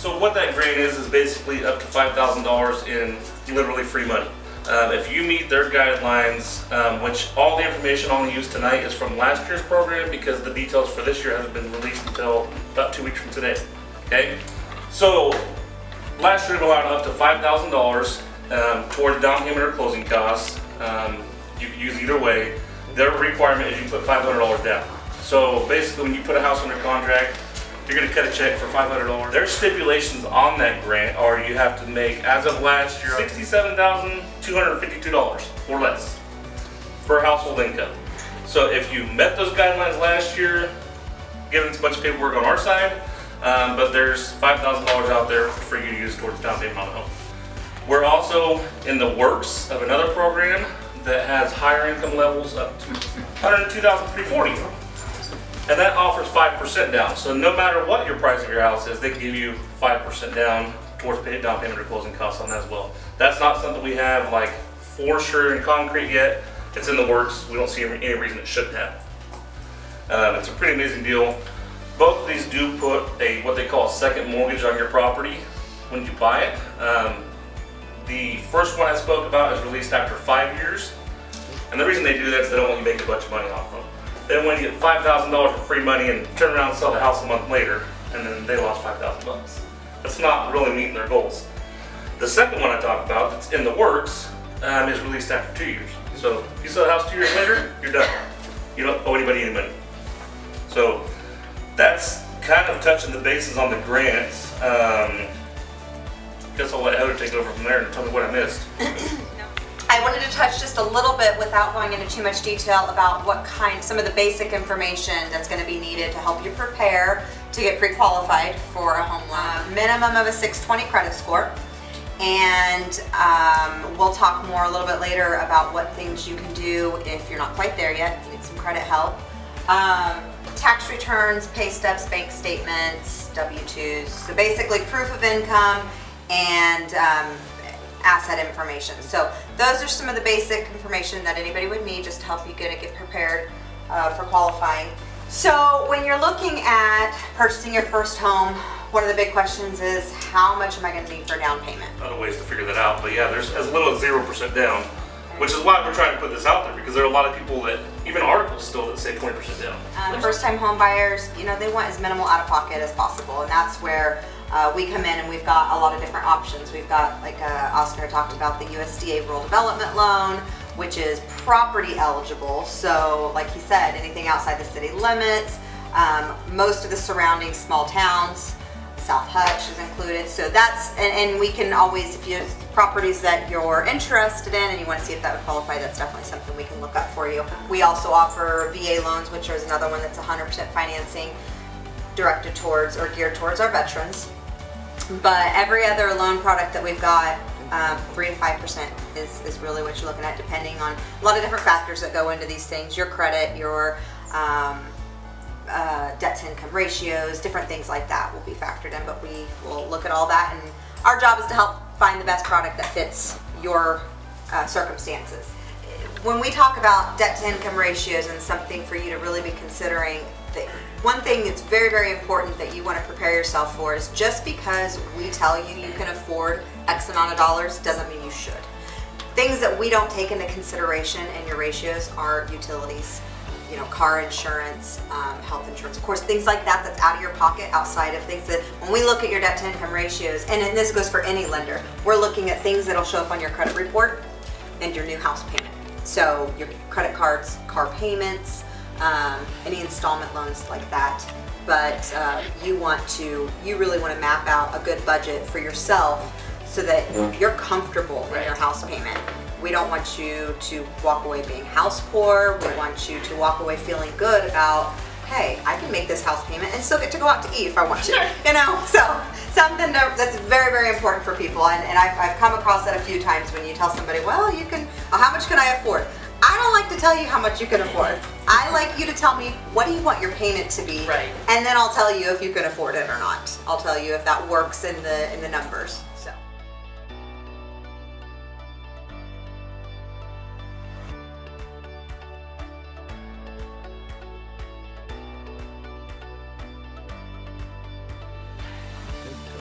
So what that grant is basically up to $5,000 in literally free money. If you meet their guidelines, which all the information I'm going to use tonight is from last year's program because the details for this year haven't been released until about 2 weeks from today. Okay? So last year we allowed up to $5,000 towards down payment or closing costs. You can use either way. Their requirement is you put $500 down. So basically when you put a house under contract, you're going to cut a check for $500. Their stipulations on that grant are you have to make, as of last year, $67,252 or less for household income. So if you met those guidelines last year, given a bunch of paperwork on our side, but there's $5,000 out there for you to use towards down payment on the home. We're also in the works of another program that has higher income levels up to $102,340. And that offers 5% down. So no matter what your price of your house is, they can give you 5% down towards down payment or closing costs on that as well. That's not something we have like for sure in concrete yet. It's in the works. We don't see any reason it shouldn't have. It's a pretty amazing deal. Both of these do put what they call a second mortgage on your property when you buy it. The first one I spoke about is released after 5 years. And the reason they do that is they don't want you to make a bunch of money off them. They don't want you to get $5,000 for free money and turn around and sell the house a month later, and then they lost $5,000. That's not really meeting their goals. The second one I talked about, that's in the works, is released after 2 years. So if you sell the house 2 years later, you're done. You don't owe anybody any money. So that's kind of touching the bases on the grants. Guess I'll let Heather take over from there and tell me what I missed. I wanted to touch just a little bit without going into too much detail about some of the basic information that's going to be needed to help you prepare to get pre-qualified for a home loan. Minimum of a 620 credit score, and we'll talk more a little bit later about what things you can do if you're not quite there yet, need some credit help. Tax returns, pay stubs, bank statements, W-2s, so basically proof of income and asset information. So those are some of the basic information that anybody would need just to help you get prepared for qualifying. So when you're looking at purchasing your first home, one of the big questions is how much am I going to need for a down payment? Other ways to figure that out, but yeah, there's as little as 0% down, which is why we're trying to put this out there, because there are a lot of people that, even articles still, that say 20% down. The first time home buyers, you know, they want as minimal out of pocket as possible, and that's where we come in and we've got a lot of different options. We've got, like Oscar talked about, the USDA Rural Development Loan, which is property eligible. So like he said, anything outside the city limits, most of the surrounding small towns, South Hutch is included. So that's, and we can always, if you have properties that you're interested in and you want to see if that would qualify, that's definitely something we can look up for you. We also offer VA loans, which is another one that's 100% financing directed towards or geared towards our veterans. But every other loan product that we've got, 3 to 5% is really what you're looking at, depending on a lot of different factors that go into these things. Your credit, your debt to income ratios, different things like that will be factored in, but we will look at all that, and our job is to help find the best product that fits your circumstances. When we talk about debt to income ratios and something for you to really be considering, one thing that's very, very important that you want to prepare yourself for is just because we tell you you can afford X amount of dollars doesn't mean you should. Things that we don't take into consideration in your ratios are utilities, you know, car insurance, health insurance, of course, things like that that's out of your pocket, outside of things that, when we look at your debt to income ratios, and this goes for any lender, we're looking at things that'll show up on your credit report and your new house payment. So your credit cards, car payments, any installment loans like that. But you really want to map out a good budget for yourself so that you're comfortable in your house payment. We don't want you to walk away being house poor. We want you to walk away feeling good about, hey, I can make this house payment and still get to go out to eat if I want to. You know, so something that's very, very important for people. And I've come across that a few times when you tell somebody, well, you can, how much can I afford? I don't like to tell you how much you can afford. I like you to tell me, what do you want your payment to be? Right. And then I'll tell you if you can afford it or not. I'll tell you if that works in the numbers.